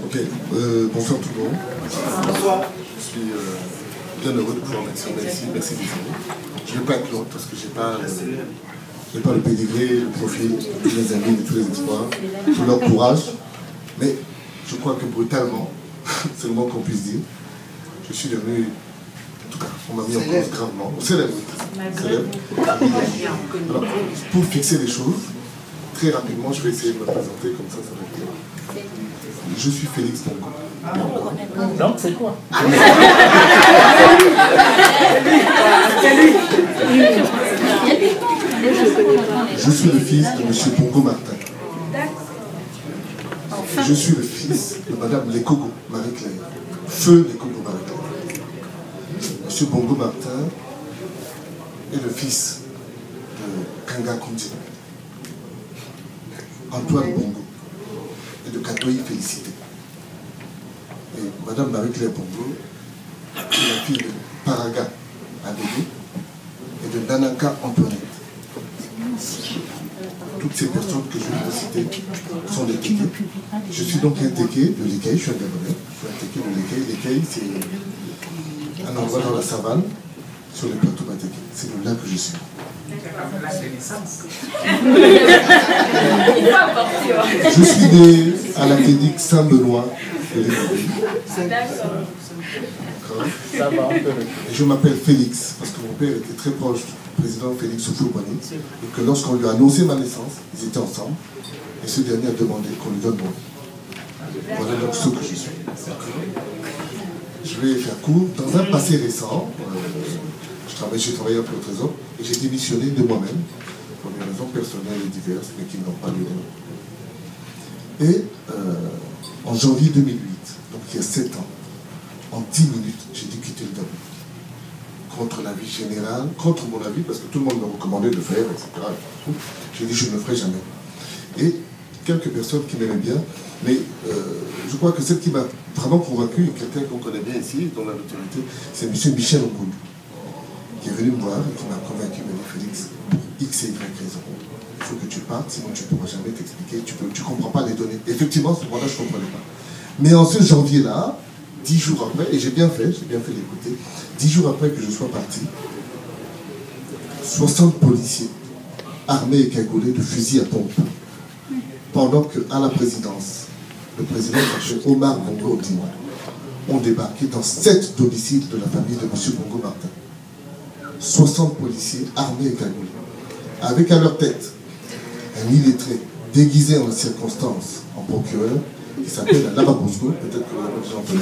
Ok, bonsoir tout le monde. Bonsoir. Je suis bien heureux de pouvoir m'exprimer ici. Merci des amis. Je ne vais pas être long parce que je n'ai pas le pédigré, le profil de tous les amis, de tous les espoirs, de leur courage. Mais je crois que brutalement, c'est le moins qu'on puisse dire, je suis devenu, en tout cas, on m'a mis en cause gravement. Célèbre. Alors, pour fixer les choses, très rapidement, je vais essayer de me présenter comme ça va être clair. Je suis Félix Bongo. Non, c'est quoi? Je suis le fils de M. Bongo Martin. Je suis le fils de Mme Lekogo Marie-Claire. Feu Lekogo Marie-Claire. M. Bongo Martin est le fils de Kanga Kounti, Antoine Bongo et de Katoyi Félicité. Et Mme Marie-Claire Bongo est la fille de Paraga Adélie et de Nanaka Antoinette. Toutes ces personnes que je viens de citer sont des Téké. Je suis donc un Téké de l'Écaille, je suis un Gabonais. Je suis un Téké de l'Écaille. L'Écaille, c'est un endroit dans la savane, sur le plateau Batéké. C'est de là que je suis. Je suis né à la clinique Saint-Benoît de l'Écaille. Et je m'appelle Félix, parce que mon père était très proche du président Félix Houphouët-Boigny, et que lorsqu'on lui a annoncé ma naissance, ils étaient ensemble, et ce dernier a demandé qu'on lui donne mon nom. Voilà donc ce que je suis. Je vais faire court. Dans un passé récent, j'ai travaillé un peu au Trésor, et j'ai démissionné de moi-même, pour des raisons personnelles et diverses, mais qui n'ont pas lieu d'être. Et en janvier 2008, donc il y a 7 ans, en 10 minutes, j'ai dû quitter le Gabon. Contre l'avis général, contre mon avis, parce que tout le monde m'a recommandé de le faire, etc. J'ai dit je ne le ferai jamais. Et quelques personnes qui m'aimaient bien, mais je crois que celle qui m'a vraiment convaincu, quelqu'un qu'on connaît bien ici, dont la notoriété, c'est M. Michel Ongoudou, qui est venu me voir et qui m'a convaincu, m'a dit Félix, pour X et Y raison, il faut que tu partes, sinon tu ne pourras jamais t'expliquer, tu ne comprends pas les données. Effectivement, ce moment-là, je ne comprenais pas. Mais en ce janvier-là, 10 jours après, et j'ai bien fait l'écouter, 10 jours après que je sois parti, 60 policiers armés et cagoulés de fusils à pompe, pendant qu'à la présidence, le président s'appelait Omar Bongo Ondimba, ont débarqué dans 7 domiciles de la famille de M. Bongo Martin. 60 policiers armés et cagoulés, avec à leur tête un illettré déguisé en circonstances en procureur, qui s'appelle Laba Bosco, peut-être que vous avez déjà entendu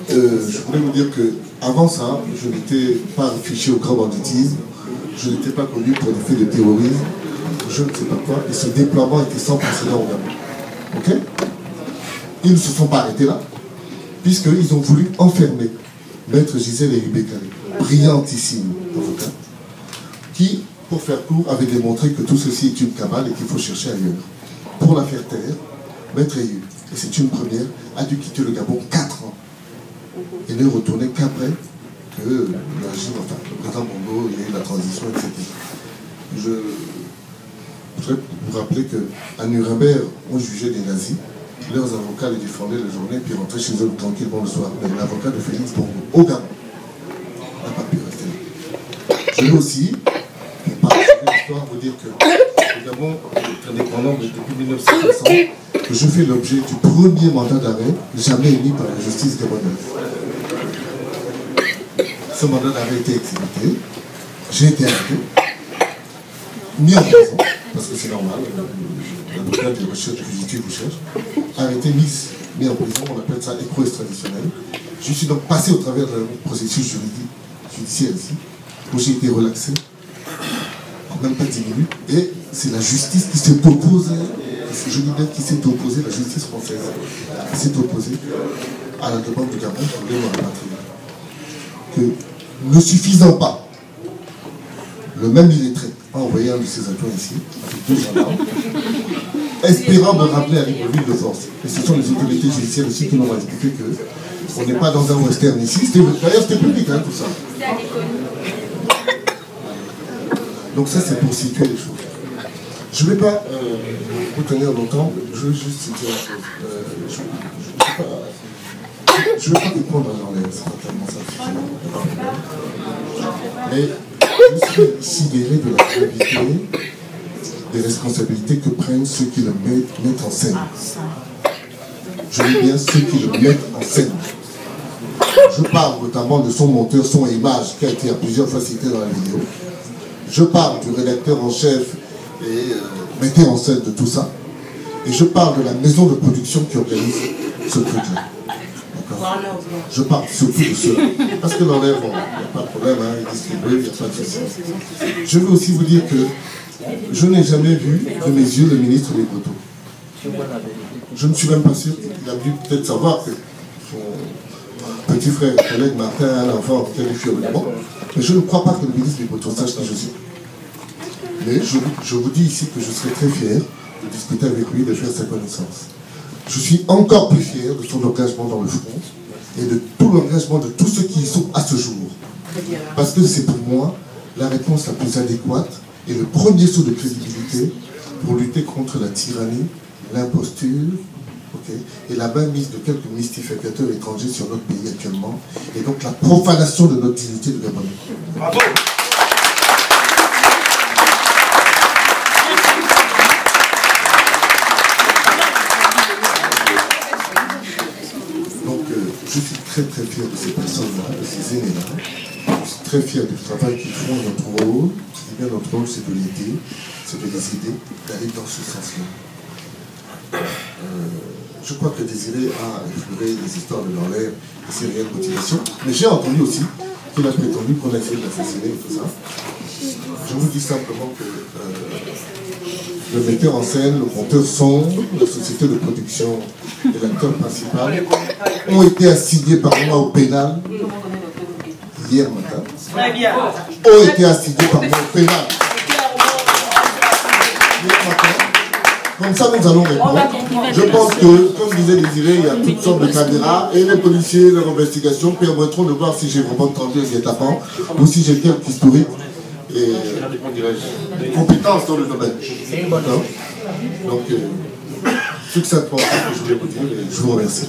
je voulais vous dire qu'avant ça, je n'étais pas fiché au grand banditisme, je n'étais pas connu pour des faits de terrorisme, je ne sais pas quoi, et ce déploiement était sans précédent au Gabon. Ok? Ils ne se sont pas arrêtés là, puisqu'ils ont voulu enfermer Maître Gisèle Eribé-Kalé, brillantissime avocat, qui, pour faire court, avait démontré que tout ceci est une cabale et qu'il faut chercher ailleurs. Pour la faire taire, Maître Eyou, et c'est une première, a dû quitter le Gabon 4 ans. Et ne retourner qu'après que le régime, enfin, le président Bongo, il y a eu la transition, etc. Je voudrais vous rappeler qu'à Nuremberg, on jugeait des nazis, leurs avocats les défendaient la journée, puis rentraient chez eux tranquillement le soir. Mais l'avocat de Félix Bongo, au Gabon, n'a pas pu rester là. Je veux aussi, pour partager l'histoire, vous dire que le Gabon est indépendant depuis 1960, que je fais l'objet du premier mandat d'arrêt jamais émis par la justice gabonaise. Ce mandat d'arrêt a été exécuté, j'ai été arrêté, mis en prison, parce que c'est normal, l'avocat des recherches fugitives vous cherche, arrêté, mis en prison, on appelle ça écro-extraditionnel. Je suis donc passé au travers d'un processus judiciaire ici, où j'ai été relaxé, en même pas 10 minutes, et c'est la justice qui s'est opposée, je dis bien qui s'est opposée, la justice française, qui s'est opposée à la demande du Gabon pour les rapatrier. Que, ne suffisant pas, le même illettré a envoyé un de ses adjoints ici, avec 2 gendarmes, espérant me rappeler à Libreville de force. Et ce sont les autorités judiciaires aussi qui m'ont expliqué qu'on n'est pas dans un western ici. D'ailleurs, c'était public, hein, tout ça. Donc ça, c'est pour situer les choses. Je ne vais pas vous tenir longtemps, je veux juste dire je ne vais pas répondre dans l'air, c'est pas tellement ça. Mais je suis sidéré de la gravité des responsabilités que prennent ceux qui le mettent en scène. Je dis bien ceux qui le mettent en scène. Je parle notamment de son monteur, son image, qui a été à plusieurs fois cité dans la vidéo. Je parle du rédacteur en chef et metteur en scène de tout ça. Et je parle de la maison de production qui organise ce truc-là. Je parle surtout de cela. Parce que dans l'air, bon, il n'y a pas de problème, hein, il distribue, il n'y a pas de souci. Je veux aussi vous dire que je n'ai jamais vu de mes yeux le ministre des Poteaux. Je ne suis même pas sûr qu'il a dû peut-être savoir que son petit frère, collègue Martin, a un enfant qualifié au Liban. Mais je ne crois pas que le ministre des Poteaux sache qui je suis. Mais je vous dis ici que je serai très fier de discuter avec lui, de faire sa connaissance. Je suis encore plus fier de son engagement dans le front et de tout l'engagement de tous ceux qui y sont à ce jour. Parce que c'est pour moi la réponse la plus adéquate et le premier saut de crédibilité pour lutter contre la tyrannie, l'imposture, et la mainmise de quelques mystificateurs étrangers sur notre pays actuellement, et donc la profanation de notre dignité de Gabonais. Bravo! Je suis très très fier de ces personnes-là, de ces aînés-là. Je suis très fier du travail qu'ils font. Notre rôle, je dis bien notre rôle, c'est de l'aider, c'est de les aider d'aller dans ce sens-là. Je crois que Désiré a effleuré les histoires de l'air et ses réelles motivations. Mais j'ai entendu aussi qu'il a prétendu qu'on a essayé de l'assassiner et tout ça. Je vous dis simplement que le metteur en scène, le monteur son, la société de production et l'acteur principal ont été assignés par moi au pénal hier matin. Ont été assignés par moi au pénal hier matin. Comme ça, nous allons répondre. Je pense que, comme disait Désiré, il y a toutes sortes de caméras et les policiers, leur investigation permettront de voir si j'ai vraiment tendu un guet-apens ou si j'ai quelques historiques et compétences dans le domaine. Donc, succinctement, ce que je voulais vous dire et je vous remercie.